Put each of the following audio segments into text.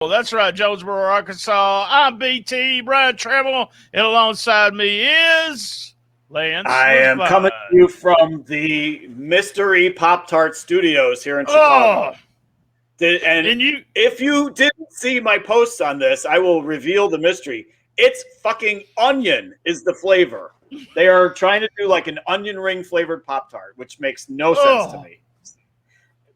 Well, that's right, Jonesboro, Arkansas. I'm BT, Brian Tramel, and alongside me is Lance. I am coming to you from the Mystery Pop-Tart Studios here in Chicago. If you didn't see my posts on this, I will reveal the mystery. It's fucking onion is the flavor. They are trying to do like an onion ring flavored Pop-Tart, which makes no sense to me.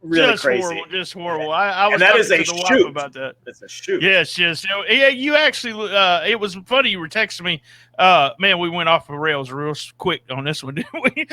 Really just crazy. Horrible, just horrible. I was and that talking is a to the shoot. wife about that. It's a shoot. Yes. Yeah, you actually, it was funny. You were texting me. Man, we went off the rails real quick on this one, didn't we?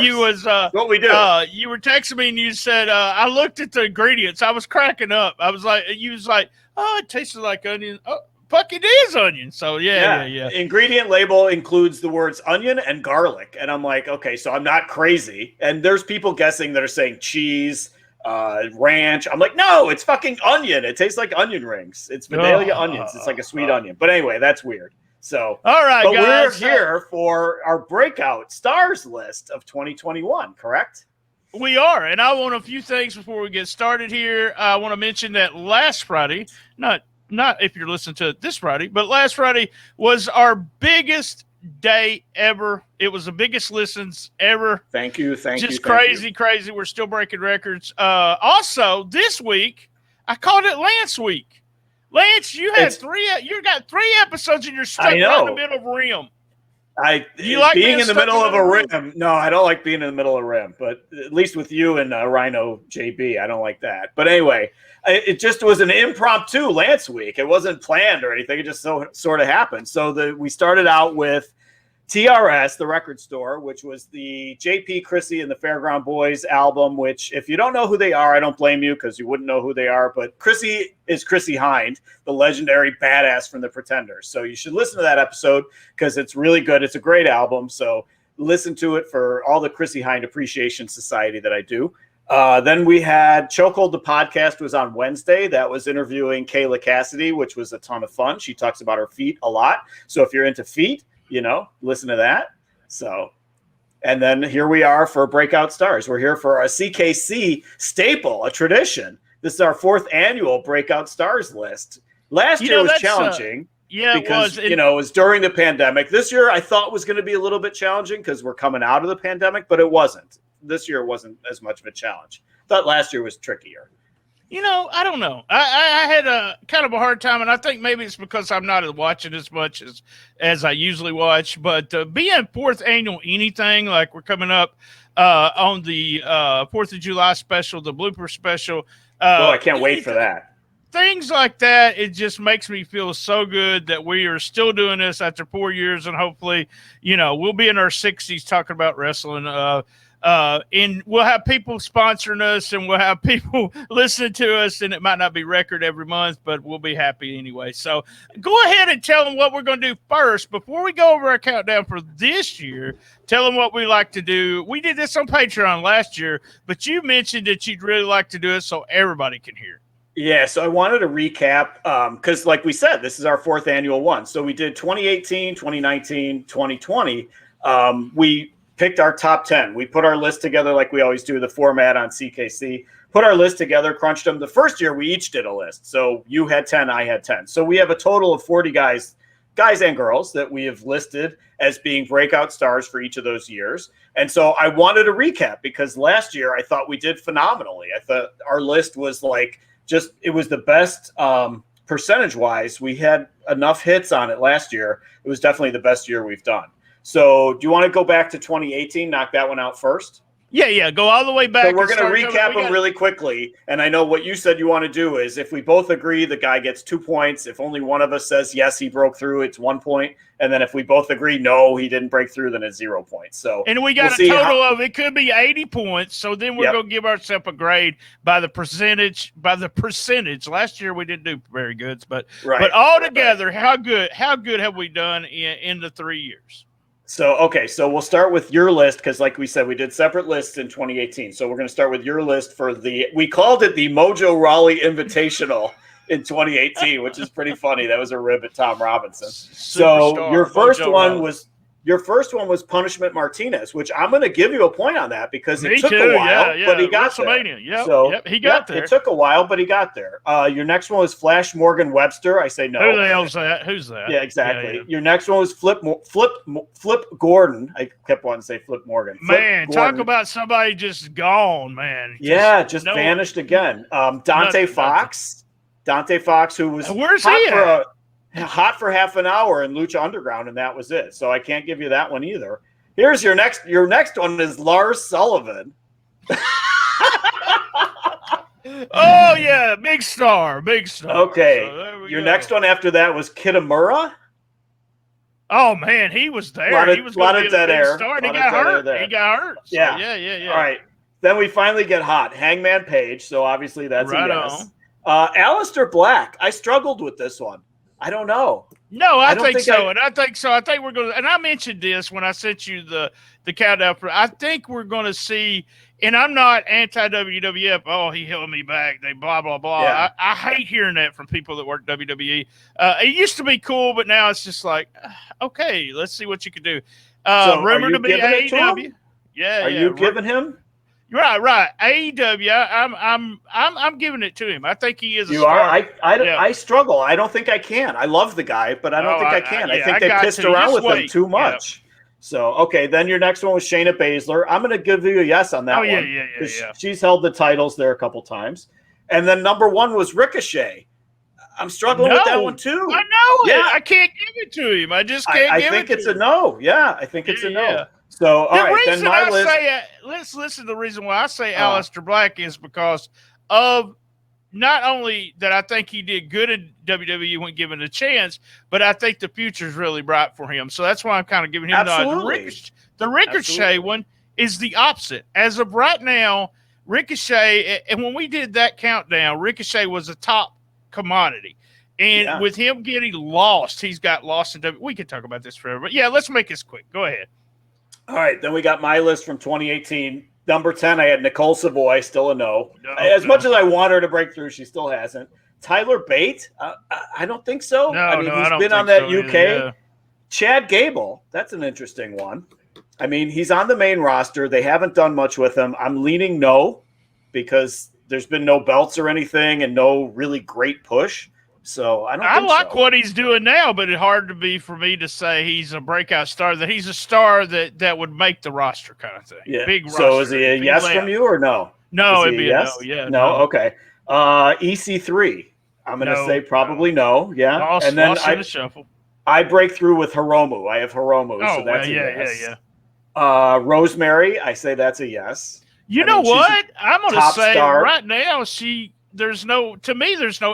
You was what we do. You were texting me and you said, I looked at the ingredients. I was cracking up. I was like, you was like, oh, it tasted like onion. Oh, fuck, it is onion. So yeah. Ingredient label includes the words onion and garlic, and I'm like, okay, so I'm not crazy. And there's people guessing that are saying cheese. Ranch. I'm like, no, it's fucking onion. It tastes like onion rings. It's Vidalia onions. It's like a sweet onion. But anyway, that's weird. So, all right, but guys, we're here for our breakout stars list of 2021, correct? We are, and I want a few things before we get started here. I want to mention that last Friday, not if you're listening to it this Friday, but last Friday was our biggest day ever. It was the biggest listens ever. Thank you. Just crazy. We're still breaking records. Also, this week I called it Lance Week. Lance, you had You got 3 episodes and you're stuck right in the middle of a rim. You like being in the middle of a rim? No, I don't like being in the middle of a rim. But at least with you and Rhino JB, I don't like that. But anyway, it just was an impromptu Lance Week. It wasn't planned or anything. It just sort of happened. So we started out with TRS, the record store, which was the JP, Chrissy, and the Fairground Boys album, which if you don't know who they are, I don't blame you because you wouldn't know who they are. But Chrissy is Chrissy Hind, the legendary badass from the Pretenders. So you should listen to that episode because it's really good. It's a great album. So listen to it for all the Chrissy Hind Appreciation Society that I do. Then we had Chokehold the podcast was on Wednesday. That was interviewing Kayla Cassidy, which was a ton of fun. She talks about her feet a lot. So if you're into feet, listen to that. So, and then here we are for Breakout Stars. We're here for a CKC staple, a tradition. This is our 4th annual Breakout Stars list. Last year was challenging. Because, it was during the pandemic. This year I thought was going to be a little bit challenging because we're coming out of the pandemic, but it wasn't. This year wasn't as much of a challenge. Thought last year was trickier. I don't know. I had a kind of a hard time, and I think maybe it's because I'm not watching as much as I usually watch. But being 4th annual anything, like we're coming up on the 4th of July special, the blooper special. I can't wait for that. Things like that, it just makes me feel so good that we are still doing this after 4 years, and hopefully, we'll be in our 60s talking about wrestling. And we'll have people sponsoring us and we'll have people listening to us, and it might not be record every month, but we'll be happy anyway. So go ahead and tell them what we're going to do first. Before we go over our countdown for this year, tell them what we like to do. We did this on Patreon last year, but you mentioned that you'd really like to do it so everybody can hear. Yeah, so I wanted to recap because like we said, this is our 4th annual one. So we did 2018, 2019, 2020. We picked our top 10. We put our list together like we always do, the format on CKC. Put our list together, crunched them. The first year, we each did a list. So you had 10, I had 10. So we have a total of 40 guys and girls that we have listed as being breakout stars for each of those years. And so I wanted to recap because last year I thought we did phenomenally. I thought our list was it was the best percentage-wise. We had enough hits on it last year. It was definitely the best year we've done. So do you want to go back to 2018, knock that one out first? Yeah. Go all the way back. So we're going to recap them really quickly. And I know what you said you want to do is if we both agree, the guy gets 2 points. If only one of us says, yes, he broke through, it's 1 point. And then if we both agree, no, he didn't break through, then it's 0 points. So and we got a total of, it could be 80 points. So then we're going to give ourselves a grade by the percentage. Last year we didn't do very good, but all together, how good have we done in the 3 years? So, okay, so we'll start with your list because like we said, we did separate lists in 2018. So we're going to start with your list for we called it the Mojo Rawley Invitational in 2018, which is pretty funny. That was a rib at Tom Robinson. So your first one was Your first one was Punishment Martinez, which I'm going to give you a point on that because Me it took too. a while, Yeah, but he got WrestleMania. there. Yep, So, yep, he got there. It took a while, but he got there. Your next one was Flash Morgan Webster. I say no. Who the hell's that? Who's that? Yeah, exactly. Yeah. Your next one was Flip Gordon. I kept wanting to say Flip Morgan. Man, talk about somebody just gone, man. Just vanished again. Dante Fox. Dante Fox, who was where's he at? Hot for half an hour in Lucha Underground, and that was it. So I can't give you that one either. Here's your next. Your next one is Lars Sullivan. Oh yeah, big star. Okay, so your next one after that was Kitamura. Oh man, he was there. He was a lot of dead air. Star, and he got hurt. So, yeah. All right, then we finally get hot. Hangman Page. So obviously that's a yes. Aleister Black. I struggled with this one. I don't know. No, I think so. I think we're going to, and I mentioned this when I sent you the countdown. I think we're going to see, and I'm not anti-WWF. Oh, he held me back. They blah, blah, blah. Yeah. I hate hearing that from people that work WWE. It used to be cool, but now it's just like, okay, let's see what you can do. Rumored to be AEW. Are you giving him? Right. AEW. I'm giving it to him. I think he is. You are. I struggle. I don't think I can. I love the guy, but I don't think I can. I think they pissed around with him too much. So okay, then your next one was Shayna Baszler. I'm going to give you a yes on that one. Yeah. She's held the titles there a couple times, and then number one was Ricochet. I'm struggling with that one too. I know it. I can't give it to him. I just can't. I think it's a no. Yeah, I think it's a no. So, all right, then my list. Let's listen to the reason why I say Aleister Black is because of not only that I think he did good in WWE when given a chance, but I think the future is really bright for him. So that's why I'm kind of giving him the Ricochet one is the opposite. As of right now, Ricochet, and when we did that countdown, Ricochet was a top commodity. And with him getting lost, he's got lost in WWE. We could talk about this forever, but yeah, let's make this quick. Go ahead. All right, then we got my list from 2018. Number 10, I had Nicole Savoy, still a no. Much as I want her to break through, she still hasn't. Tyler Bate, I don't think so. He's been on that UK. Either, yeah. Chad Gable, that's an interesting one. I mean, he's on the main roster. They haven't done much with him. I'm leaning no because there's been no belts or anything and no really great push. So I like what he's doing now, but it's hard to be for me to say he's a breakout star, that he's a star that would make the roster kind of thing. Yeah. Big roster. So is he a yes from you or no? No, it'd be a no. Yeah. No. Okay. EC3. I'm going to say probably no. Yeah. And then the shuffle. I break through with Hiromu. I have Hiromu. So that's a yes. Rosemary. I say that's a yes. You know what? I'm going to say right now there's no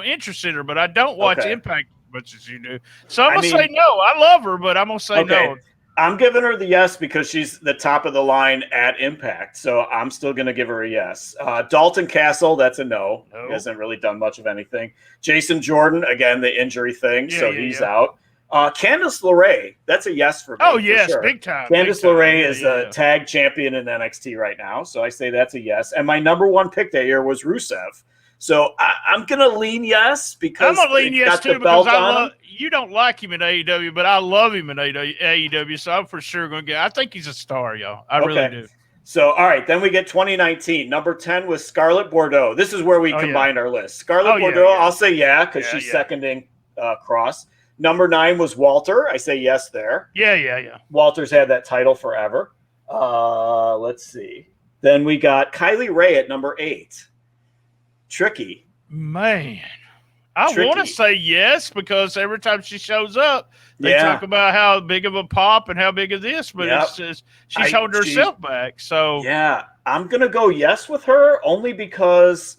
interest in her, but I don't watch Impact as much as you do. So I'm going to say no. I love her, but I'm going to say no. I'm giving her the yes because she's the top of the line at Impact. So I'm still going to give her a yes. Dalton Castle, that's a no. He hasn't really done much of anything. Jason Jordan, again, the injury thing. So he's out. Candice LeRae, that's a yes for me. Oh, yes, sure. big time. Candice LeRae is a tag champion in NXT right now. So I say that's a yes. And my number one pick that year was Rusev. So I'm going to lean yes because I'm going to lean yes too because you don't like him in AEW, but I love him in AEW. So I'm for sure going to I think he's a star, y'all. I really do. So, all right, then we get 2019. Number 10 was Scarlett Bordeaux. This is where we combined our list. Scarlett Bordeaux, I'll say because she's seconding Cross. Number 9 was Walter. I say yes there. Yeah. Walter's had that title forever. Let's see. Then we got Kylie Ray at number 8. Tricky. Man. I want to say yes because every time she shows up, they talk about how big of a pop and how big of this, but it's just she's holding herself back. So I'm going to go yes with her only because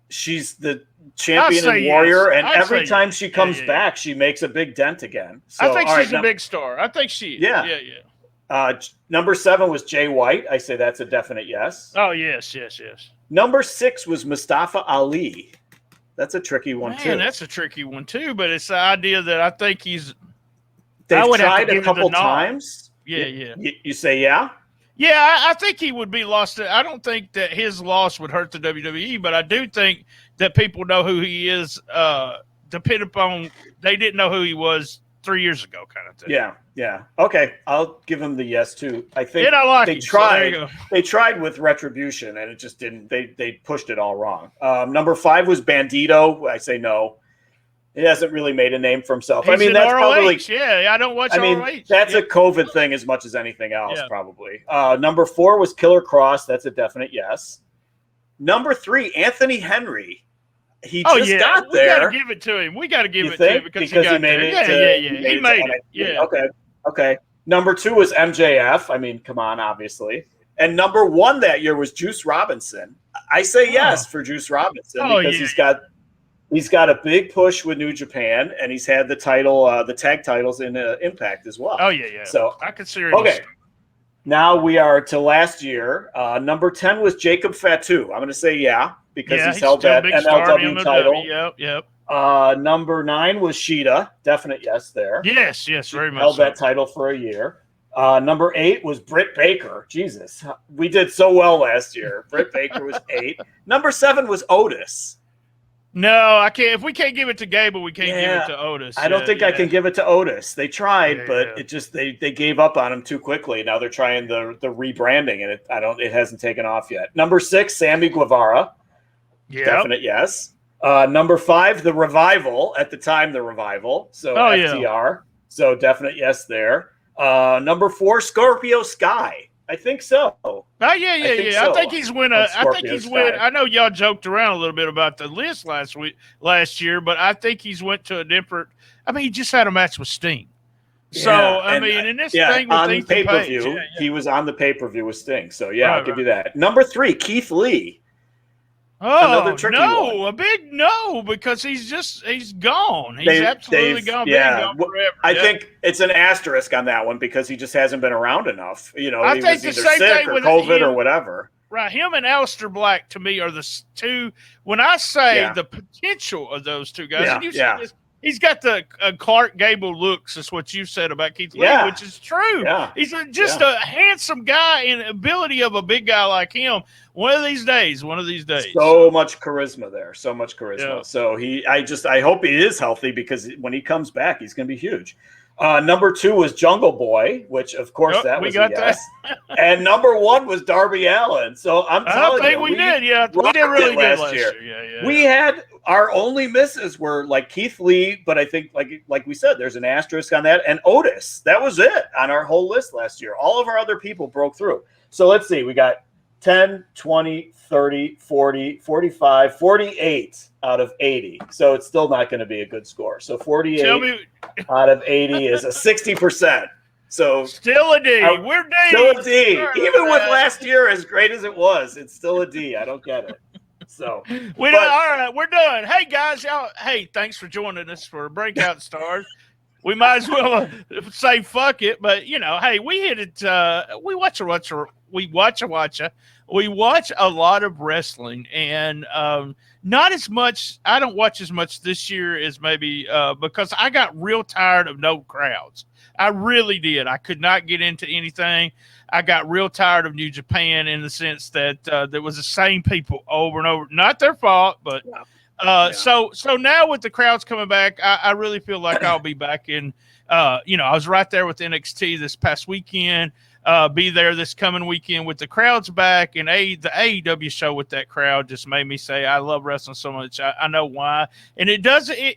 she's the champion and warrior, and every time she comes back, she makes a big dent again. So, I think she's a big star. I think she is. Yeah. Number 7 was Jay White. I say that's a definite yes. Oh, yes. Number 6 was Mustafa Ali. That's a tricky one, too. That's a tricky one, too, but it's the idea that I think they've tried a couple times. Yeah. You say yeah? Yeah, I think he would be lost. I don't think that his loss would hurt the WWE, but I do think that people know who he is, depending upon they didn't know who he was 3 years ago kind of thing. Yeah. Okay, I'll give him the yes too. I think they tried. So they tried with Retribution, and it just didn't. They pushed it all wrong. Number 5 was Bandito. I say no. He hasn't really made a name for himself. He's I mean, that's ROH. probably. Yeah, I don't watch ROH. That's a COVID thing as much as anything else, Yeah. probably. Number 4 was Killer Cross. That's a definite yes. Number 3, Anthony Henry. He just got there. We got to give it to him. We got to give it to him because he got made there. it. He made it. Yeah. Okay. Number 2 was MJF. I mean, come on, obviously. And number 1 that year was Juice Robinson. I say yes for Juice Robinson because he's got a big push with New Japan, and he's had the title, the tag titles in Impact as well. Oh yeah. So I consider it. Okay. Now we are to last year. Number 10 was Jacob Fatu. I'm going to say because he's held that MLW title. Yep. Number 9 was Shida. Definite yes there. Yes, very much. Held that title for a year. Number 8 was Britt Baker. Jesus, we did so well last year. Britt Baker was 8. Number 7 was Otis. No, I can't. If we can't give it to Gable, we can't give it to Otis. I don't think I can give it to Otis. They tried, but it just they gave up on him too quickly. Now they're trying the rebranding, and it hasn't taken off yet. Number 6, Sammy Guevara. Definite yes. Number 5, the Revival. At the time, the Revival. So FTR. So definite yes there. Number 4, Scorpio Sky. I think so. Oh yeah. I think he's win. I know y'all joked around a little bit about the list last year, but I think he's went to a different. I mean, he just had a match with Sting. So in this thing with on the pay-per-view, he was on the pay-per-view with Sting. So I'll give you that. Number 3, Keith Lee. Oh no, a big no, because he's gone. He's absolutely gone. Gone forever. I think it's an asterisk on that one because he just hasn't been around enough. You know, I he think was the either same sick thing or with COVID him, or whatever. Right, him and Aleister Black to me are the two. When I say the potential of those two guys, and you said this, he's got the Clark Gable looks. Is what you said about Keith Lee, which is true. Yeah. He's just a handsome guy, and ability of a big guy like him. One of these days. So much charisma there. So much charisma. Yeah. So I hope he is healthy because when he comes back, he's going to be huge. Number 2 was Jungle Boy, which of course that was a yes. And number 1 was Darby Allin. So I'm telling you, we did. Yeah, we did really good last year. Yeah. We had our only misses were like Keith Lee, but I think like we said, there's an asterisk on that, and Otis. That was it on our whole list last year. All of our other people broke through. So let's see. We got 10, 20, 30, 40, 45, 48 out of 80. So it's still not going to be a good score. So 48 out of 80 is a 60%. So still a D. We're D. Still a D. Even with last year, as great as it was, it's still a D. I don't get it. So all right, we're done. Hey guys, y'all. Hey, thanks for joining us for Breakout Stars. We might as well say fuck it, but hey, we hit it. We watch a lot of wrestling, and not as much. I don't watch as much this year as maybe because I got real tired of no crowds. I really did. I could not get into anything. I got real tired of New Japan in the sense that there was the same people over and over. Not their fault, but so now with the crowds coming back, I really feel like I'll be back in. I was right there with NXT this past weekend. Be there this coming weekend with the crowds back, and the AEW show with that crowd just made me say I love wrestling so much. I know why, and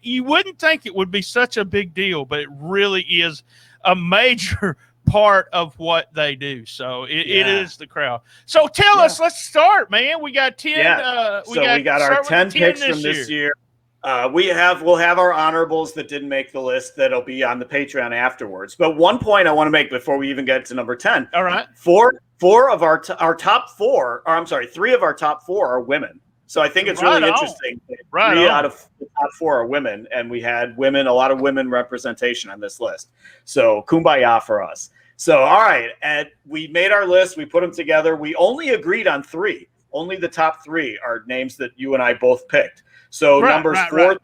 you wouldn't think it would be such a big deal, but it really is a major part of what they do. So it is the crowd. So tell us, let's start, man. We got 10. We got our 10 picks from this year. We'll have our honorables that didn't make the list that'll be on the Patreon afterwards. But one point I want to make before we even get to number 10. All right. Four of our top four, or I'm sorry, 3 of our top 4 are women. So I think it's really interesting. 3 out of the top 4 are women, and we had a lot of women representation on this list. So kumbaya for us. So, all right. And we made our list. We put them together. We only agreed on 3. Only the top 3 are names that you and I both picked. So numbers 4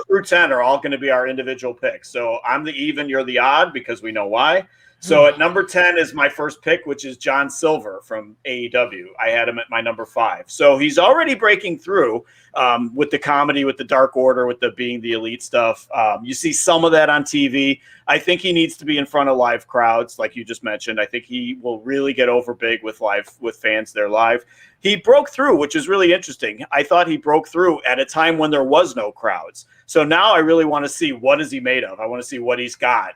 through 10 are all going to be our individual picks. So I'm the even, you're the odd, because we know why. So at number 10 is my first pick, which is John Silver from AEW. I had him at my number 5. So he's already breaking through with the comedy, with the Dark Order, with the being the elite stuff. You see some of that on TV. I think he needs to be in front of live crowds, like you just mentioned. I think he will really get over big with fans there live. He broke through, which is really interesting. I thought he broke through at a time when there was no crowds. So now I really want to see what is he made of. I want to see what he's got.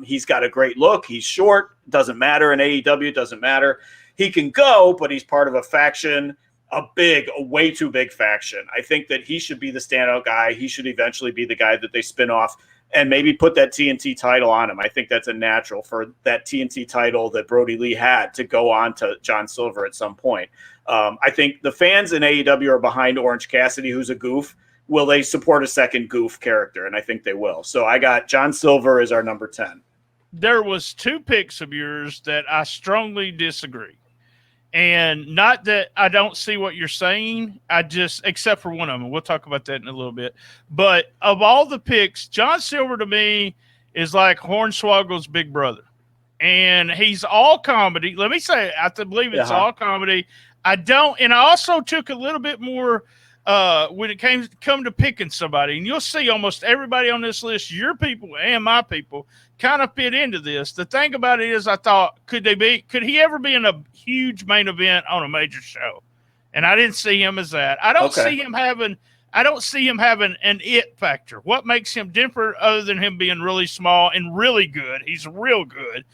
He's got a great look. He's short. Doesn't matter in AEW. Doesn't matter. He can go, but he's part of a faction, a way too big faction. I think that he should be the standout guy. He should eventually be the guy that they spin off and maybe put that TNT title on him. I think that's a natural for that TNT title that Brody Lee had to go on to John Silver at some point. I think the fans in AEW are behind Orange Cassidy, who's a goof. Will they support a second goof character? And I think they will. So I got John Silver as our number 10. There was 2 picks of yours that I strongly disagree. And not that I don't see what you're saying, except for one of them. We'll talk about that in a little bit. But of all the picks, John Silver to me is like Hornswoggle's big brother. And he's all comedy. Let me say, I believe it's all comedy. And I also took a little bit more when it come to picking somebody, and you'll see almost everybody on this list, your people and my people, kind of fit into this. The thing about it is, I thought, could he ever be in a huge main event on a major show? And I didn't see him as that. I don't see him having an it factor. What makes him different other than him being really small and really good? He's real good.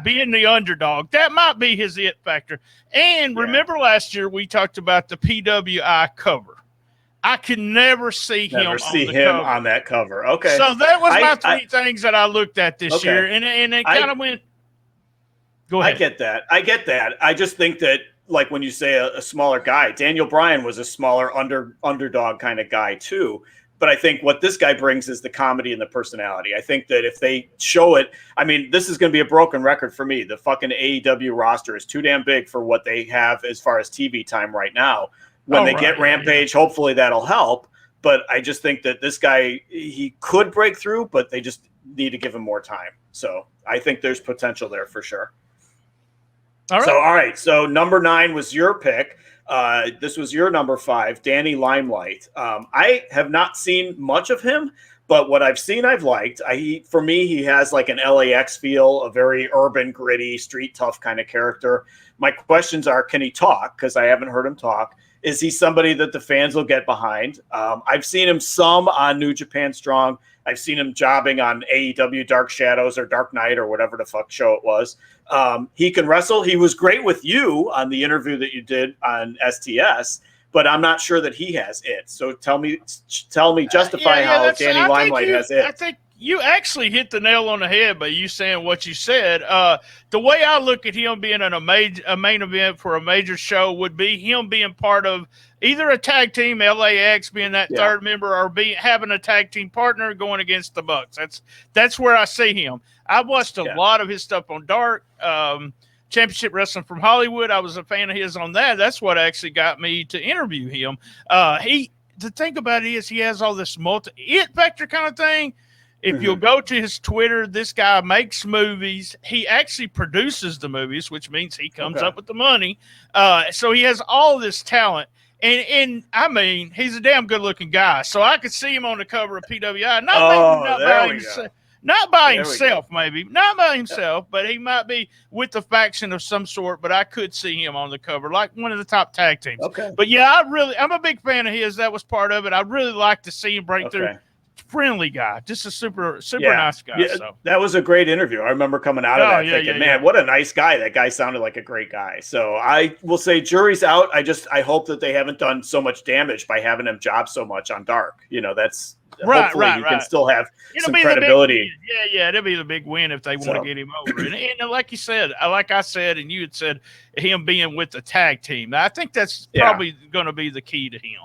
Being the underdog, that might be his it factor. And remember last year we talked about the PWI cover. I could never see him on that cover. Okay. So that was my 3 things that I looked at this year. And it kind of went. Go ahead. I get that. I just think that, like when you say a smaller guy, Daniel Bryan was a smaller underdog kind of guy too. But I think what this guy brings is the comedy and the personality. I think that if they show it, I mean, this is going to be a broken record for me. The fucking AEW roster is too damn big for what they have as far as TV time right now. When they get Rampage, hopefully that'll help. But I just think that this guy, he could break through, but they just need to give him more time. So I think there's potential there for sure. All right. So number 9 was your pick. This was your number 5, Danny Limelight. I have not seen much of him, but what I've seen, I've liked. For me, he has like an LAX feel, a very urban, gritty, street tough kind of character. My questions are, can he talk? Because I haven't heard him talk. Is he somebody that the fans will get behind? I've seen him some on New Japan Strong. I've seen him jobbing on AEW Dark Shadows or Dark Knight or whatever the fuck show it was. He can wrestle. He was great with you on the interview that you did on STS, but I'm not sure that he has it. So tell me, justify how Danny Limelight has it. I think you actually hit the nail on the head by you saying what you said. The way I look at him being in a main event for a major show would be him being part of either a tag team, LAX being that third member, or having a tag team partner going against the Bucks. That's where I see him. I've watched a lot of his stuff on Dark, Championship Wrestling from Hollywood. I was a fan of his on that. That's what actually got me to interview him. The thing about it is he has all this it factor kind of thing. If you'll go to his Twitter, this guy makes movies. He actually produces the movies, which means he comes up with the money. So he has all this talent. And I mean, he's a damn good-looking guy. So I could see him on the cover of PWI. Not by himself, but he might be with a faction of some sort. But I could see him on the cover, like one of the top tag teams. Okay. But yeah, I'm a big fan of his. That was part of it. I really like to see him break through. Friendly guy, just a super nice guy. Yeah, so that was a great interview. I remember coming out of that thinking, man, what a nice guy. That guy sounded like a great guy. So I will say jury's out. I hope that they haven't done so much damage by having him job so much on Dark. That's hopefully he can still have some credibility. It'll be the big win if they want to get him over. And like you said, like I said, and you had said, him being with the tag team. I think that's probably going to be the key to him.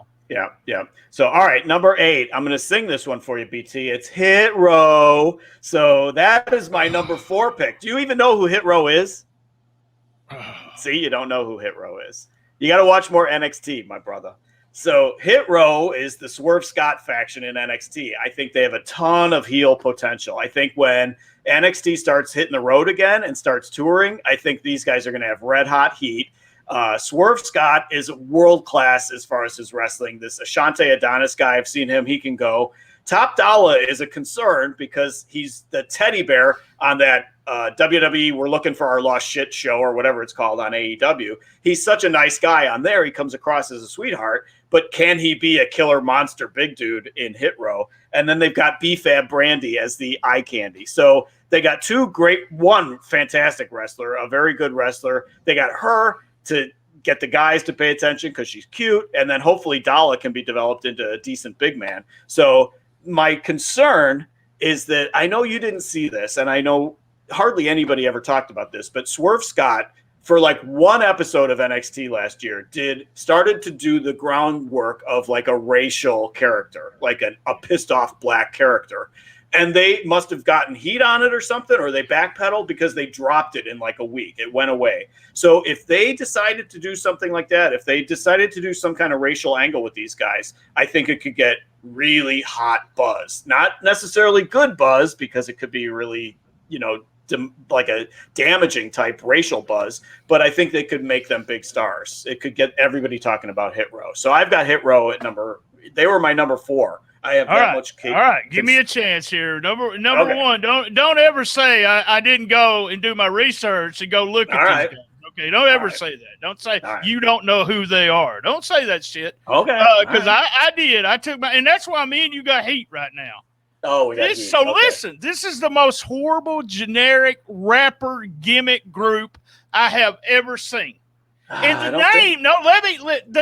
Yeah. So, all right, number 8. I'm going to sing this one for you, BT. It's Hit Row. So that is my number 4 pick. Do you even know who Hit Row is? See, you don't know who Hit Row is. You got to watch more NXT, my brother. So Hit Row is the Swerve Scott faction in NXT. I think they have a ton of heel potential. I think when NXT starts hitting the road again and starts touring, I think these guys are going to have red hot heat. Swerve Scott is world class as far as his wrestling. This Ashante Adonis guy, I've seen him. He can go. Top Dollar is a concern because he's the teddy bear on that WWE We're Looking for Our Lost Shit show or whatever it's called on AEW. He's such a nice guy on there. He comes across as a sweetheart, but can he be a killer monster big dude in Hit Row? And then they've got BFAB Brandy as the eye candy. So they got one fantastic wrestler, a very good wrestler. They got her to get the guys to pay attention because she's cute. And then hopefully Dalla can be developed into a decent big man. So my concern is that I know you didn't see this, and I know hardly anybody ever talked about this, but Swerve Scott, for like one episode of NXT last year, started to do the groundwork of like a racial character, like a pissed off black character. And they must have gotten heat on it or something, or they backpedaled because they dropped it in like a week. It went away. So if they decided to do something like that, if they decided to do some kind of racial angle with these guys, I think it could get really hot buzz. Not necessarily good buzz, because it could be really, like a damaging type racial buzz, but I think they could make them big stars. It could get everybody talking about Hit Row. So I've got Hit Row at they were my number 4. I have that much cake. All right, give me a chance here. Number okay. 1, don't ever say I didn't go and do my research and go look at these guys. Okay, don't ever say that. Don't say you don't know who they are. Don't say that shit. Okay. Because I did. I took and that's why me and you got heat right now. Oh, we got heat. So listen, this is the most horrible generic rapper gimmick group I have ever seen. And the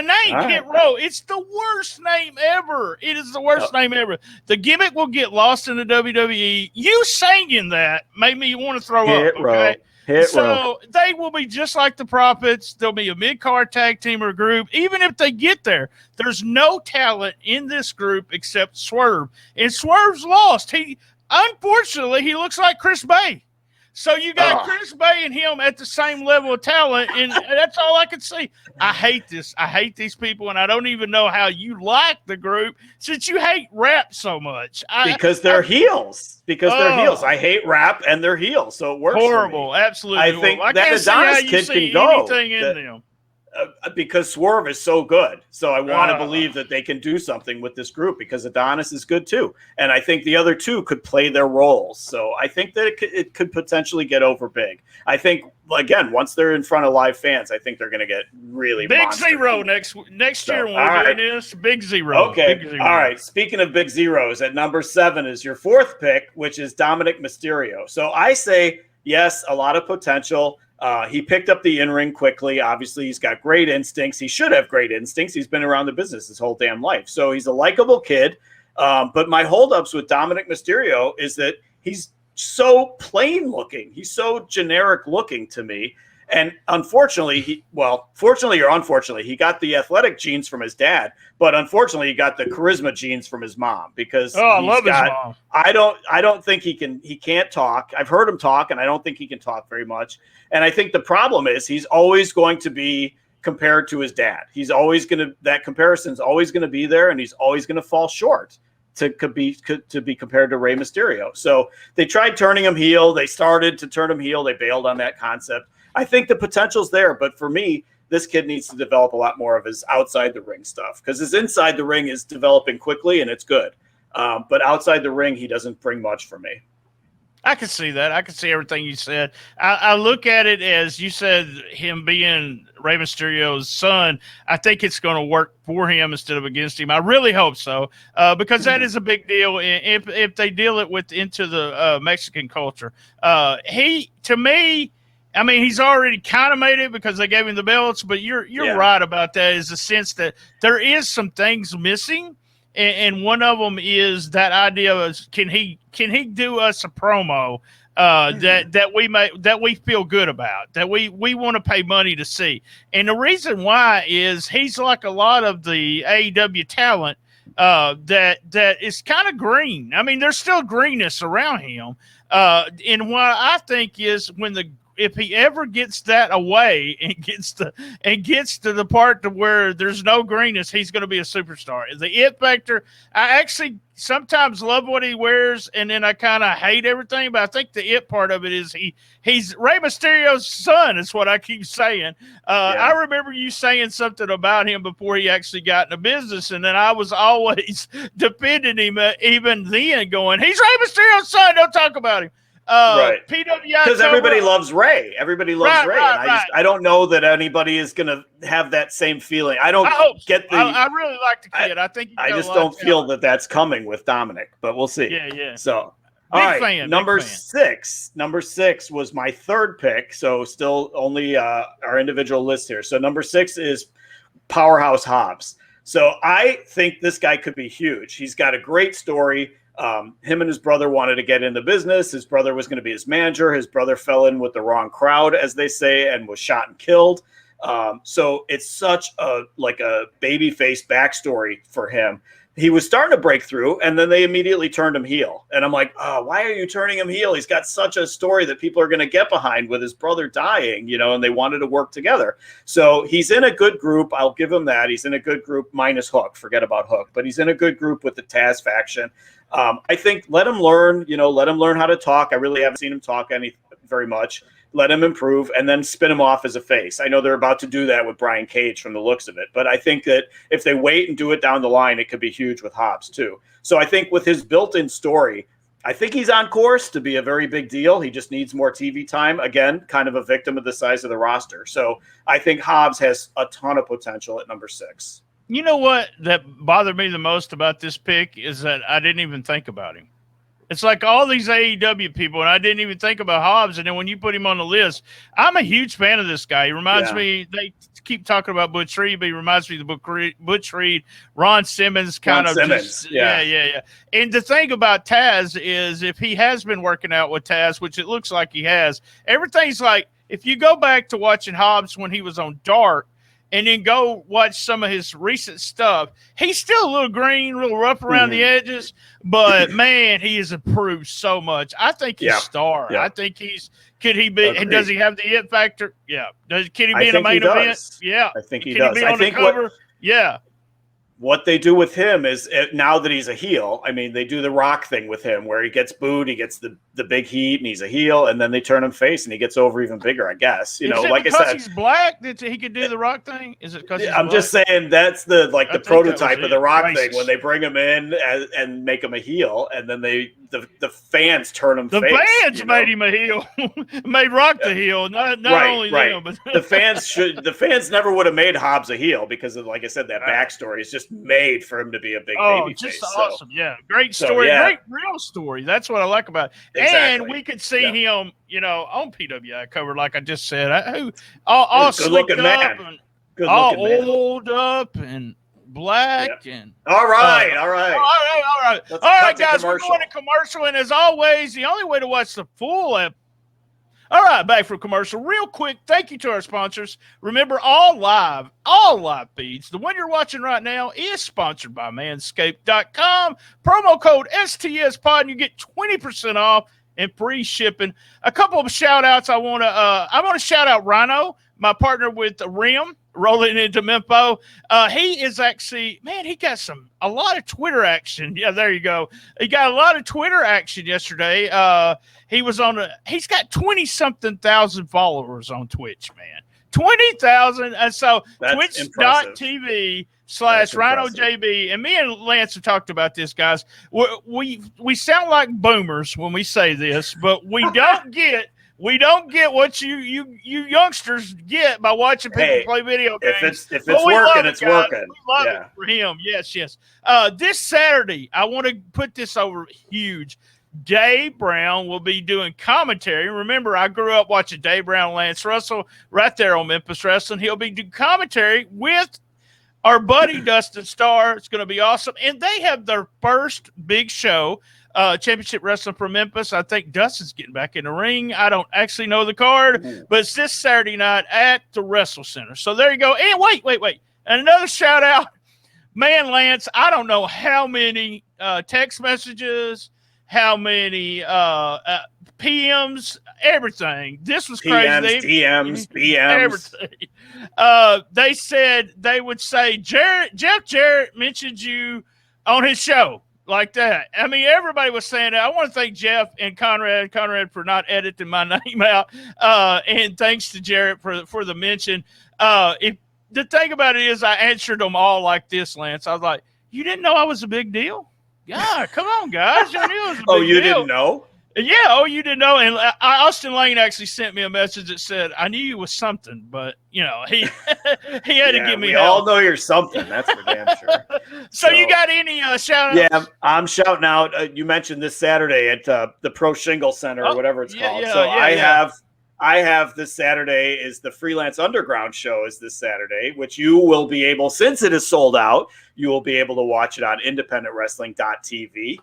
name, Hit Row, it's the worst name ever. It is the worst name ever. The gimmick will get lost in the WWE. You singing that made me want to throw up. Okay? So they will be just like the Profits. There'll be a mid-card tag team or group. Even if they get there, there's no talent in this group except Swerve. And Swerve's lost. Unfortunately, he looks like Chris Bay. So you got Chris Bay and him at the same level of talent, and that's all I can see. I hate this. I hate these people, and I don't even know how you like the group since you hate rap so much. Because they're heels. Because they're heels. I hate rap, and they're heels, so it works. Horrible, absolutely. I think that Adonis kid can go. Anything in them. Because Swerve is so good. So I want to believe that they can do something with this group because Adonis is good too. And I think the other two could play their roles. So I think that it could potentially get over big. I think, again, once they're in front of live fans, I think they're going to get really Big Zero next year when we're doing this. Big Zero. Okay. Big Zero. All right. Speaking of Big Zeros, at number 7 is your 4th pick, which is Dominic Mysterio. So I say, yes, a lot of potential. He picked up the in-ring quickly. Obviously, he's got great instincts. He should have great instincts. He's been around the business his whole damn life. So he's a likable kid. But my holdups with Dominic Mysterio is that he's so plain looking. He's so generic looking to me. And unfortunately, fortunately or unfortunately, he got the athletic genes from his dad, but unfortunately, he got the charisma genes from his mom because I love his mom. I don't think he can't talk. I've heard him talk, and I don't think he can talk very much. And I think the problem is he's always going to be compared to his dad. That comparison's always going to be there, and he's always going to fall short to be compared to Rey Mysterio. So they tried turning him heel. They started to turn him heel. They bailed on that concept. I think the potential's there, but for me, this kid needs to develop a lot more of his outside the ring stuff because his inside the ring is developing quickly and it's good. But outside the ring, he doesn't bring much for me. I can see that. I can see everything you said. I look at it as you said, him being Rey Mysterio's son. I think it's going to work for him instead of against him. I really hope so, because that is a big deal. If they deal it into the Mexican culture, to me. I mean, he's already kind of made it because they gave him the belts, but you're right about that. Is the sense that there is some things missing, and one of them is that idea of can he do us a promo that we feel good about, that we want to pay money to see, and the reason why is he's like a lot of the AEW talent that is kind of green. I mean, there's still greenness around him, and what I think is if he ever gets that away and gets to the part to where there's no greenness, he's going to be a superstar. The it factor, I actually sometimes love what he wears, and then I kind of hate everything. But I think the it part of it is he's Rey Mysterio's son. Is what I keep saying. I remember you saying something about him before he actually got into business, and then I was always defending him, even then, going, "He's Rey Mysterio's son. Don't talk about him." Right. PWI because everybody loves Ray. Everybody loves Ray. Right, and I don't know that anybody is going to have that same feeling. I really like the kid. I think I just don't feel that that's coming with Dominic, but we'll see. Yeah. So, all right, number six was my third pick. So still only our individual list here. So number 6 is Powerhouse Hobbs. So I think this guy could be huge. He's got a great story. Him and his brother wanted to get into business. His brother was going to be his manager. His brother fell in with the wrong crowd, as they say, and was shot and killed. So it's such a babyface backstory for him. He was starting to break through, and then they immediately turned him heel. And I'm like, oh, why are you turning him heel? He's got such a story that people are going to get behind with his brother dying, and they wanted to work together. So he's in a good group. I'll give him that. He's in a good group minus Hook. Forget about Hook. But he's in a good group with the Taz faction. I think let him learn how to talk. I really haven't seen him talk very much. Let him improve, and then spin him off as a face. I know they're about to do that with Brian Cage from the looks of it, but I think that if they wait and do it down the line, it could be huge with Hobbs too. So I think with his built-in story, I think he's on course to be a very big deal. He just needs more TV time. Again, kind of a victim of the size of the roster. So I think Hobbs has a ton of potential at number 6. You know what that bothered me the most about this pick is that I didn't even think about him. It's like all these AEW people, and I didn't even think about Hobbs. And then when you put him on the list, I'm a huge fan of this guy. He reminds me, they keep talking about Butch Reed, but he reminds me of the Butch Reed, Ron Simmons kind of. Yeah. And the thing about Taz is if he has been working out with Taz, which it looks like he has, everything's like, if you go back to watching Hobbs when he was on Dark, and then go watch some of his recent stuff, he's still a little green, a little rough around the edges, but man, he has improved so much. I think he's a star. I think could he be, and does he have the it factor? Yeah. Can he be in a main event? Yeah. I think he does. Can he be on the cover? What they do with him is now that he's a heel, I mean, they do the Rock thing with him where he gets booed, he gets the big heat, and he's a heel, and then they turn him face, and he gets over even bigger, I guess. Like I said, he's black that he could do the Rock thing? Is it because I'm just saying that's the prototype of the Rock thing when they bring him in and make him a heel, and then the fans turn him face. The fans made him a heel, made Rock the heel, not only them, but the fans never would have made Hobbs a heel because of, like I said, that backstory is just made for him to be a big baby face. Just awesome. Yeah. Great story. Great real story. That's what I like about it. Exactly. And we could see him, on PWI cover, like I just said, all slicked up and all old up and black and all right. All right, guys, we're going to commercial, and as always, the only way to watch the full episode. All right, back for commercial. Real quick, thank you to our sponsors. Remember, all live feeds. The one you're watching right now is sponsored by Manscaped.com. Promo code STSPOD, and you get 20% off and free shipping. A couple of shout-outs I want to shout out Rhino, my partner with RIM, rolling into Memphis. He is actually, he got a lot of Twitter action. Yeah, there you go. He got a lot of Twitter action yesterday. He's got 20-something thousand followers on Twitch, man. 20,000. And so twitch.tv/RhinoJB. And me and Lance have talked about this, guys. We sound like boomers when we say this, but we don't get what you youngsters get by watching people play video games. If it's working, it's working. We love it for him. Yes. This Saturday, I want to put this over huge. Dave Brown will be doing commentary. Remember, I grew up watching Dave Brown and Lance Russell right there on Memphis Wrestling. He'll be doing commentary with our buddy Dustin Starr. It's going to be awesome. And they have their first big show, Championship Wrestling from Memphis. I think Dustin's getting back in the ring. I don't actually know the card, but it's this Saturday night at the Wrestle Center. So there you go. And wait. And another shout out, man, Lance, I don't know how many text messages, how many PMs, everything. This was crazy. DMs, BMs. Everything. They said they would say, Jeff Jarrett mentioned you on his show like that. I mean, everybody was saying that. I want to thank Jeff and Conrad for not editing my name out. And thanks to Jarrett for the mention. The thing about it is I answered them all like this, Lance. I was like, you didn't know I was a big deal? Yeah, come on, guys. You knew it was a big oh, you deal. Didn't know? Yeah, oh, you didn't know. And Austin Lane actually sent me a message that said, I knew you was something, but, you know, he had to give me help. We all know you're something. That's for damn sure. So you got any shout-outs? Yeah, I'm shouting out. You mentioned this Saturday at the Pro Shingle Center or whatever it's called. I have this Saturday is the Freelance Underground show is this Saturday, which you will be able, since it is sold out, you will be able to watch it on independentwrestling.tv.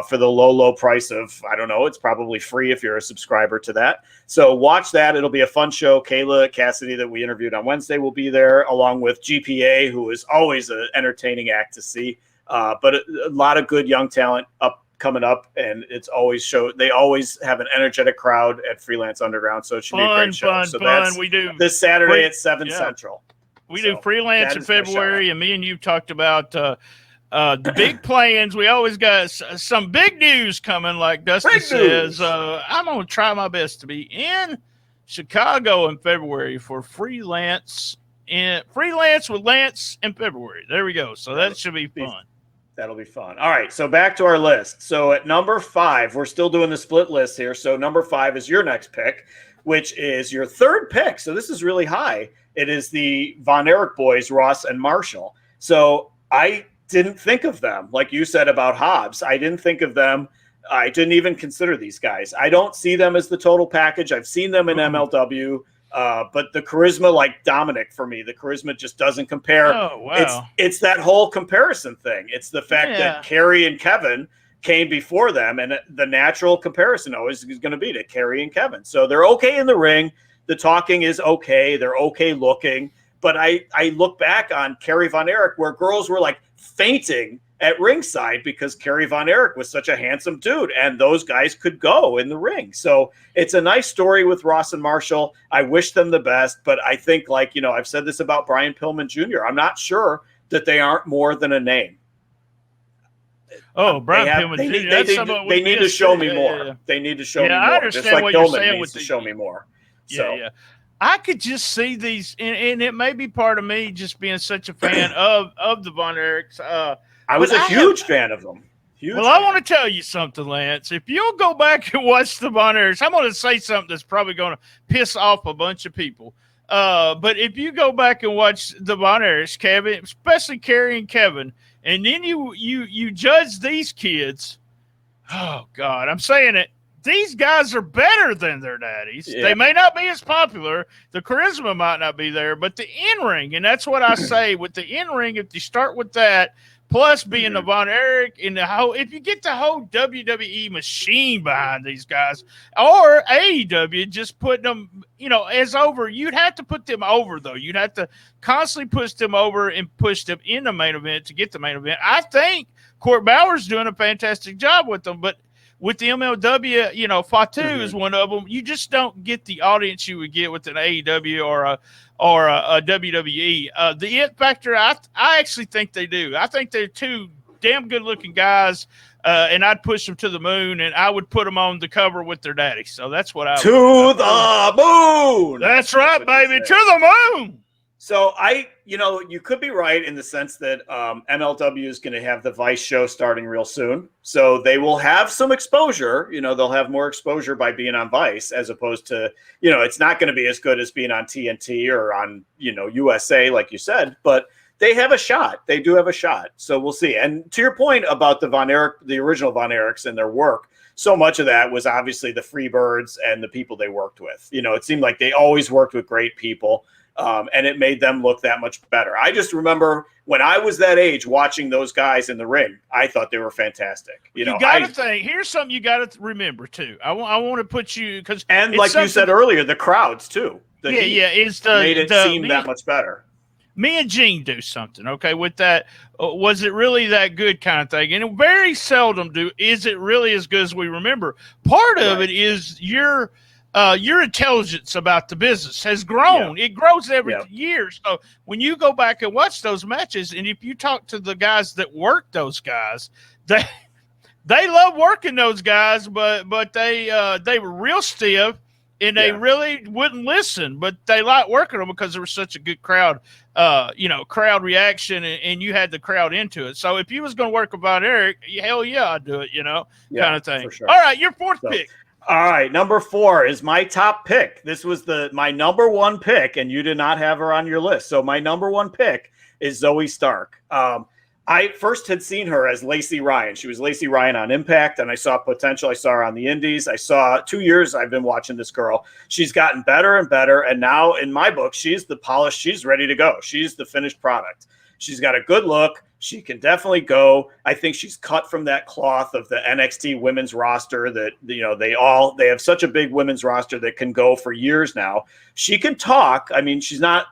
For the low price of, I don't know, it's probably free if you're a subscriber to that. So watch that. It'll be a fun show. Kayla Cassidy that we interviewed on Wednesday will be there, along with GPA, who is always an entertaining act to see. But a lot of good young talent coming up, and it's always they always have an energetic crowd at Freelance Underground, so it should be a great show. So that's we do this Saturday at 7 Central. We do Freelance in February, and me and you talked about the big plans. We always got some big news coming, like Dustin says. I'm going to try my best to be in Chicago in February for Freelance with Lance in February. There we go. So that should be fun. That'll be fun. All right, so back to our list. So at number 5, we're still doing the split list here. So number 5 is your next pick, which is your third pick. So this is really high. It is the Von Erich boys, Ross and Marshall. So I didn't think of them, like you said about Hobbs. I didn't think of them. I didn't even consider these guys. I don't see them as the total package. I've seen them in MLW, but the charisma, like Dominic, for me, the charisma just doesn't compare. Oh, wow. It's that whole comparison thing. It's the fact that Kerry and Kevin came before them, and the natural comparison always is going to be to Kerry and Kevin. So they're okay in the ring. The talking is okay. They're okay looking. But I look back on Kerry Von Erich, where girls were like fainting at ringside because Kerry Von Erich was such a handsome dude, and those guys could go in the ring. So it's a nice story with Ross and Marshall. I wish them the best, but I think, like, you know, I've said this about Brian Pillman Jr. I'm not sure that they aren't more than a name. Oh, Brian Pillman Jr. They need to show me more. Yeah. They need to show me more. I understand just like what you're Pillman saying needs to show me more. So. Yeah. I could just see these, and it may be part of me just being such a fan of the Von Erichs. I was a huge fan of them. I want to tell you something, Lance. If you'll go back and watch the Von Erichs, I'm going to say something that's probably going to piss off a bunch of people. But if you go back and watch the Von Erichs, Kevin, especially Kerry and Kevin, and then you judge these kids, oh, God, I'm saying it. These guys are better than their daddies. Yeah. They may not be as popular. The charisma might not be there, but the in-ring, and that's what I say with the in-ring, if you start with that, plus being the Von Erich and the whole, if you get the whole WWE machine behind these guys, or AEW, just putting them, you know, as over, you'd have to put them over, though. You'd have to constantly push them over and push them in the main event to get the main event. I think Court Bauer's doing a fantastic job with them, but with the MLW, you know, Fatu is one of them. You just don't get the audience you would get with an AEW or a WWE. The it factor, I actually think they do. I think they're two damn good-looking guys, and I'd push them to the moon, and I would put them on the cover with their daddy. So that's what I would do. To the moon! That's right, baby, to the moon! So you could be right in the sense that MLW is going to have the Vice show starting real soon. So they will have some exposure. You know, they'll have more exposure by being on Vice as opposed to, you know, it's not going to be as good as being on TNT or on, you know, USA, like you said, but they have a shot. They do have a shot. So we'll see. And to your point about the original Von Erichs and their work, so much of that was obviously the Freebirds and the people they worked with. You know, it seemed like they always worked with great people. And it made them look that much better. I just remember when I was that age watching those guys in the ring, I thought they were fantastic. You got to think, here's something you got to remember, too. I want to put you, because. And like you said earlier, the crowds, too. Made it seem that much better. me and Gene do something, okay, with that. Was it really that good kind of thing? And very seldom is it really as good as we remember. Part of it is your intelligence about the business has grown. It grows every year. So when you go back and watch those matches, and if you talk to the guys that work those guys, they love working those guys, but they were real stiff. And they really wouldn't listen, but they liked working them because there was such a good crowd, crowd reaction, and you had the crowd into it. So if you was going to work about Eric, hell yeah, I'd do it, kind of thing. For sure. All right, your fourth pick. All right, number 4 is my top pick. This was my number 1 pick, and you did not have her on your list. So my number 1 pick is Zoe Stark. I first had seen her as Lacey Ryan. She was Lacey Ryan on Impact, and I saw potential. I saw her on the Indies. I saw 2 years I've been watching this girl. She's gotten better and better, and now in my book, she's the polished. She's ready to go. She's the finished product. She's got a good look. She can definitely go. I think she's cut from that cloth of the NXT women's roster that, they have such a big women's roster that can go for years now. She can talk. I mean, she's not,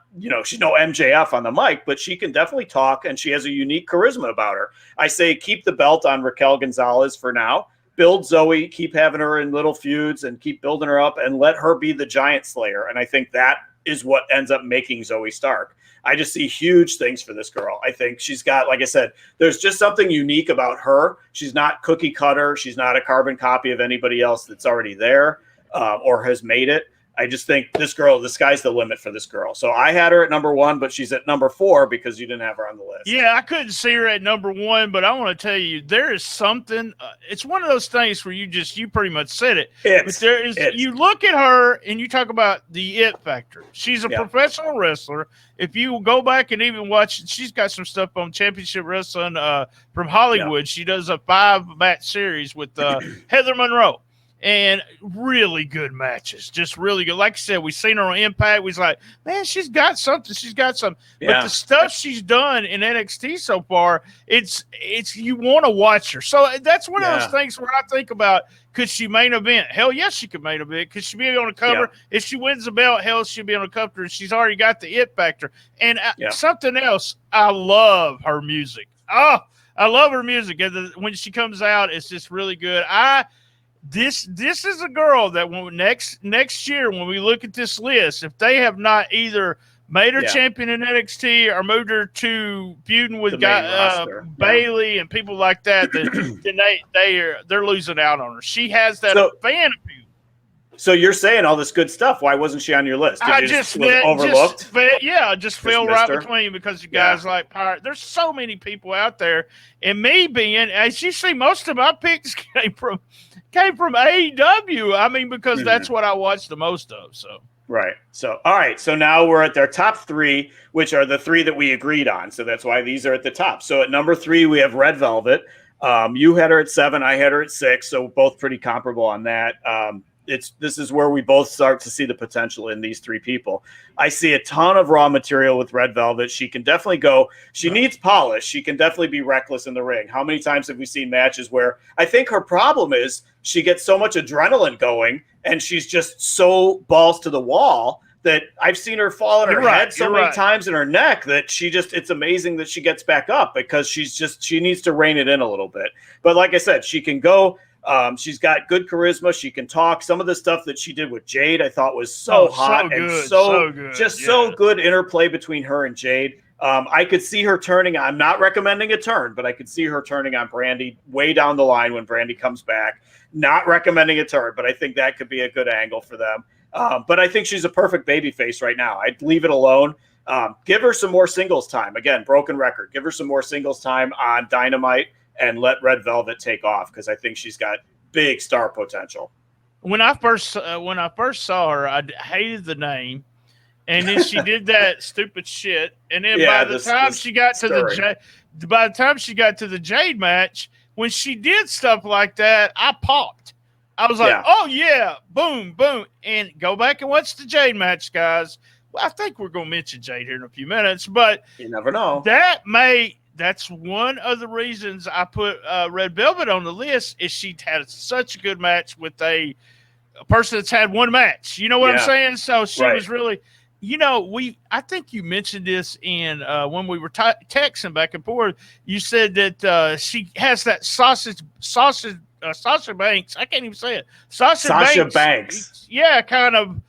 she's no MJF on the mic, but she can definitely talk, and she has a unique charisma about her. I say keep the belt on Raquel Gonzalez for now. Build Zoe, keep having her in little feuds and keep building her up and let her be the giant slayer. And I think that is what ends up making Zoe Stark. I just see huge things for this girl. I think she's got, like I said, there's just something unique about her. She's not cookie cutter. She's not a carbon copy of anybody else that's already there or has made it. I just think this girl, the sky's the limit for this girl. So I had her at number 1, but she's at number 4 because you didn't have her on the list. Yeah, I couldn't see her at number 1, but I want to tell you, there is something. It's one of those things where you pretty much said it. You look at her and you talk about the it factor. She's a professional wrestler. If you go back and even watch, she's got some stuff on Championship Wrestling from Hollywood. Yeah. She does a 5-match series with Heather Monroe. And really good matches, just really good. Like I said, we seen her on Impact. We was like, man, she's got something. She's got something. Yeah. But the stuff she's done in NXT so far, it's you want to watch her. So that's one of those things where I think about, could she main event? Hell yes, she could main event. Could she be on the cover? Yeah. If she wins the belt, hell, she'll be on the cover. She's already got the it factor. And something else, I love her music. Oh, I love her music. When she comes out, it's just really good. This is a girl that next year when we look at this list, if they have not either made her champion in NXT or moved her to feuding with Bailey and people like that, then they're losing out on her. She has that fan appeal. So you're saying all this good stuff. Why wasn't she on your list? Overlooked? Fell right between because you guys like Pirate. There's so many people out there, and me being, as you see, most of my picks came from AEW. I mean, because that's what I watch the most of. So right. So all right. So now we're at their top 3, which are the 3 that we agreed on. So that's why these are at the top. So at number 3 we have Red Velvet. You had her at 7. I had her at 6. So both pretty comparable on that. This is where we both start to see the potential in these 3 people. I see a ton of raw material with Red Velvet. She can definitely go. She needs polish. She can definitely be reckless in the ring. How many times have we seen matches where I think her problem is she gets so much adrenaline going and she's just so balls to the wall that I've seen her fall on her head so many times in her neck that it's amazing that she gets back up because she needs to rein it in a little bit. But like I said, she can go. She's got good charisma. She can talk. Some of the stuff that she did with Jade, I thought was so hot and so good. So good interplay between her and Jade. I could see her turning. I'm not recommending a turn, but I could see her turning on Brandy way down the line when Brandy comes back. Not recommending a turn, but I think that could be a good angle for them. But I think she's a perfect babyface right now. I'd leave it alone. Give her some more singles time. Again, broken record. Give her some more singles time on Dynamite. And let Red Velvet take off because I think she's got big star potential. When I first saw her, I hated the name, and then she did that stupid shit. And then by the time she got to the Jade match, when she did stuff like that, I popped. I was like, "Oh yeah, boom, boom!" And go back and watch the Jade match, guys. Well, I think we're going to mention Jade here in a few minutes, but you never know. That's one of the reasons I put Red Velvet on the list is she had such a good match with a person that's had one match. You know what I'm saying? So she was really I think you mentioned this in when we were texting back and forth. You said that she has that Sasha Banks. I can't even say it. Sasha Banks. Yeah, kind of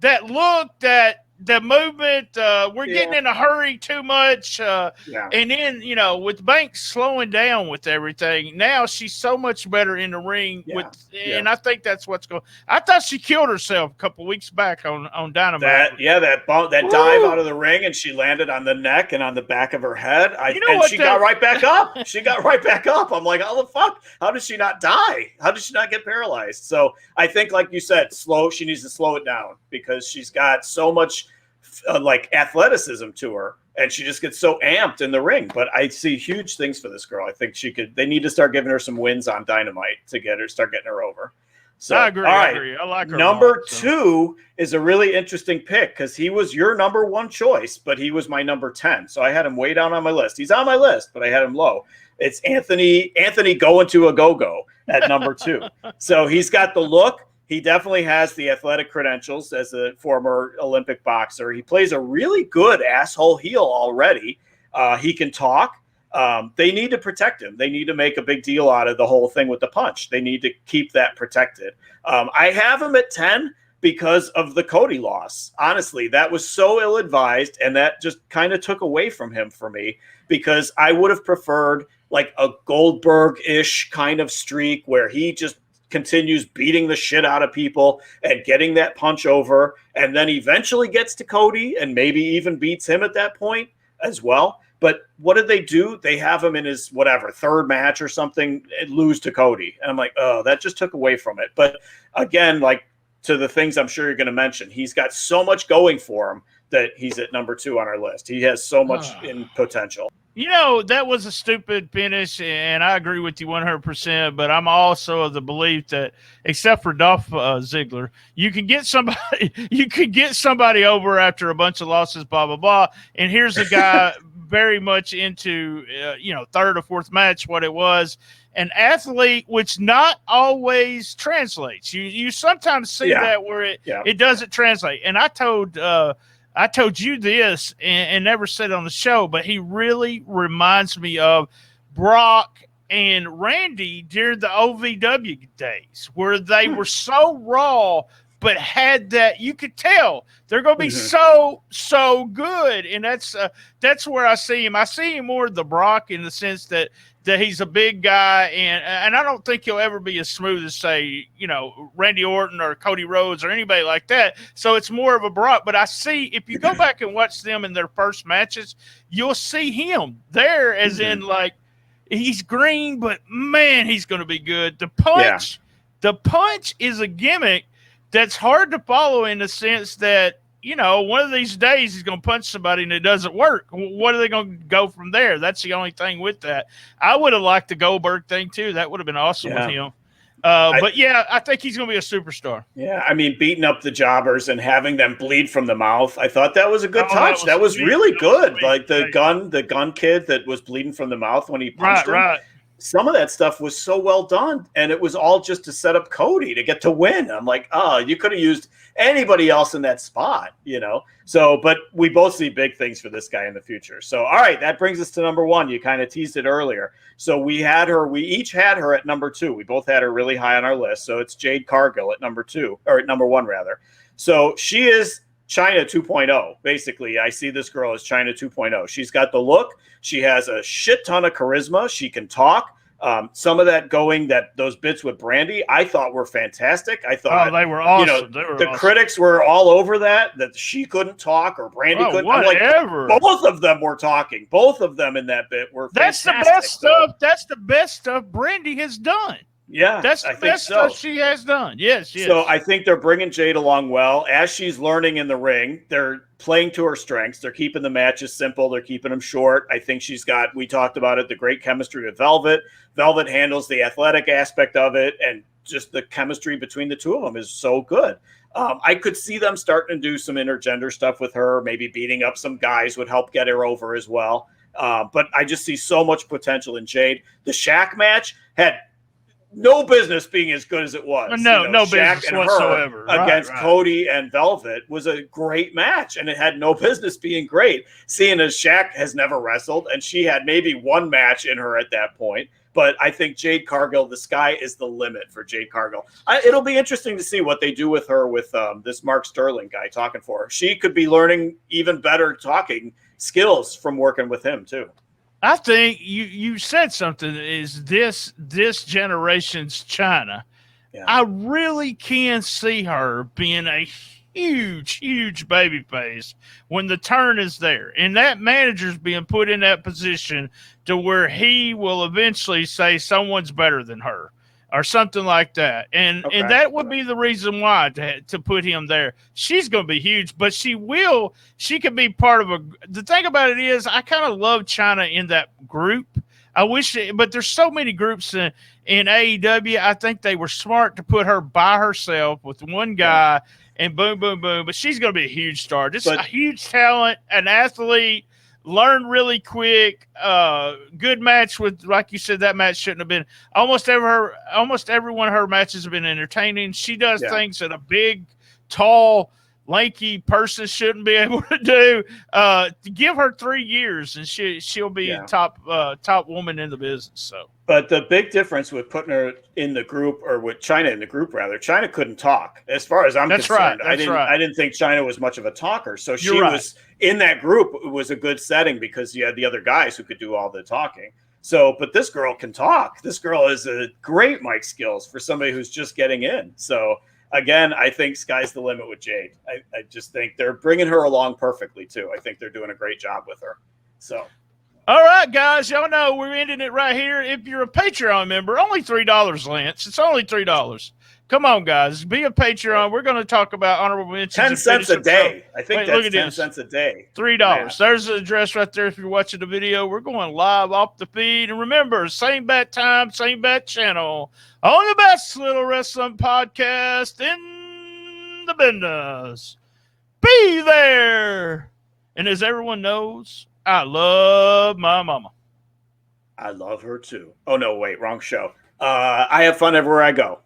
that look, that the movement. We're getting in a hurry too much. And then with Banks slowing down with everything, now she's so much better in the ring. And I think that's what's going. I thought she killed herself a couple weeks back on Dynamite. That dive out of the ring, and she landed on the neck and on the back of her head. She got right back up. She got right back up. I'm like, how the fuck? How did she not die? How did she not get paralyzed? So I think, like you said, she needs to slow it down because she's got so much like athleticism to her, and she just gets so amped in the ring. But I see huge things for this girl. I think they need to start giving her some wins on Dynamite to start getting her over. So I agree. All right. I agree. I like her. Number 2 is a really interesting pick because he was your number 1 choice, but he was my number 10. So I had him way down on my list. He's on my list, but I had him low. It's Anthony going to a go-go at number 2. So he's got the look. He definitely has the athletic credentials as a former Olympic boxer. He plays a really good asshole heel already. He can talk. They need to protect him. They need to make a big deal out of the whole thing with the punch. They need to keep that protected. I have him at 10 because of the Cody loss. Honestly, that was so ill-advised, and that just kind of took away from him for me because I would have preferred like a Goldberg-ish kind of streak where he just continues beating the shit out of people and getting that punch over, and then eventually gets to Cody and maybe even beats him at that point as well. But what did they do? They have him in his third match or something, and lose to Cody. And I'm like, oh, that just took away from it. But again, like to the things I'm sure you're going to mention, he's got so much going for him that he's at number 2 on our list. He has so much in potential. That was a stupid finish, and I agree with you 100%, but I'm also of the belief that, except for Dolph Ziggler, you can get somebody over after a bunch of losses, blah, blah, blah, and here's a guy very much into, third or fourth match, what it was, an athlete, which not always translates. You sometimes see that where it doesn't translate, and I told you this and never said it on the show, but he really reminds me of Brock and Randy during the OVW days where they were so raw, but had that, you could tell they're going to be so good. And that's where I see him. I see him more the Brock in the sense that he's a big guy, and I don't think he'll ever be as smooth as, say, Randy Orton or Cody Rhodes or anybody like that. So it's more of a Brock. But I see, if you go back and watch them in their first matches, you'll see him there as in, like, he's green, but, man, he's going to be good. The punch is a gimmick that's hard to follow in the sense that, one of these days he's going to punch somebody and it doesn't work. What are they going to go from there? That's the only thing with that. I would have liked the Goldberg thing too. That would have been awesome with him. I think he's going to be a superstar. Yeah, I mean, beating up the jobbers and having them bleed from the mouth. I thought that was a good touch. That was really good. Like the gun kid that was bleeding from the mouth when he punched him. Right. Some of that stuff was so well done, and it was all just to set up Cody to get to win. I'm like, oh, you could have used anybody else in that spot, So, but we both see big things for this guy in the future. So, all right, that brings us to number 1. You kind of teased it earlier. So we each had her at number 2. We both had her really high on our list. So it's Jade Cargill at number 2, or at number 1 rather. So she is China 2.0. Basically, I see this girl as China 2.0. She's got the look. She has a shit ton of charisma. She can talk. Some of that those bits with Brandy, I thought were fantastic. I thought they were awesome. The critics were all over that she couldn't talk or Brandy couldn't. Whatever. Like, both of them were talking. Both of them in that bit were fantastic. That's the best stuff. That's the best stuff Brandy has done. Yeah, that's the best stuff she has done. Yes. So I think they're bringing Jade along well. As she's learning in the ring, they're playing to her strengths. They're keeping the matches simple. They're keeping them short. I think we talked about it, the great chemistry with Velvet. Velvet handles the athletic aspect of it, and just the chemistry between the two of them is so good. I could see them starting to do some intergender stuff with her. Maybe beating up some guys would help get her over as well. But I just see so much potential in Jade. The Shaq match had no business being as good as it was. No, you know, no Shaq business and whatsoever. her against Cody and Velvet was a great match, and it had no business being great. Seeing as Shaq has never wrestled, and she had maybe one match in her at that point. But I think Jade Cargill, the sky is the limit for Jade Cargill. It'll be interesting to see what they do with her with this Mark Sterling guy talking for her. She could be learning even better talking skills from working with him too. I think you said something is this generation's China. Yeah. I really can see her being a huge baby face when the turn is there, and that manager's being put in that position to where he will eventually say someone's better than her or something like that. And that would be the reason why to put him there. She's going to be huge, but she could be part of the thing about it is I kind of love China in that group. I wish but there's so many groups in AEW. I think they were smart to put her by herself with one guy and boom, boom, boom. But she's going to be a huge star. Just a huge talent, an athlete, learn really quick, good match with, like you said, that match shouldn't have been. Almost every one of her matches have been entertaining. She does things that a big, tall, lanky person shouldn't be able to do. To give her 3 years, and she'll be top woman in the business. So. But the big difference with putting her in the group, or with China in the group, rather, China couldn't talk. As far as I'm concerned, I didn't think China was much of a talker. So she was in that group. It was a good setting because you had the other guys who could do all the talking. So, but this girl can talk. This girl has a great mic skills for somebody who's just getting in. So, again, I think sky's the limit with Jade. I just think they're bringing her along perfectly too. I think they're doing a great job with her. So. All right, guys, y'all know we're ending it right here. If you're a Patreon member, only $3, Lance. It's only $3. Come on, guys. Be a Patreon. We're going to talk about honorable mentions. 10 cents a day. I think that's 10 cents a day. $3. Yeah. There's the address right there if you're watching the video. We're going live off the feed. And remember, same bat time, same bat channel. On the best little wrestling podcast in the business. Be there. And as everyone knows, I love my mama. I love her too. Oh, no, wait, wrong show. I have fun everywhere I go.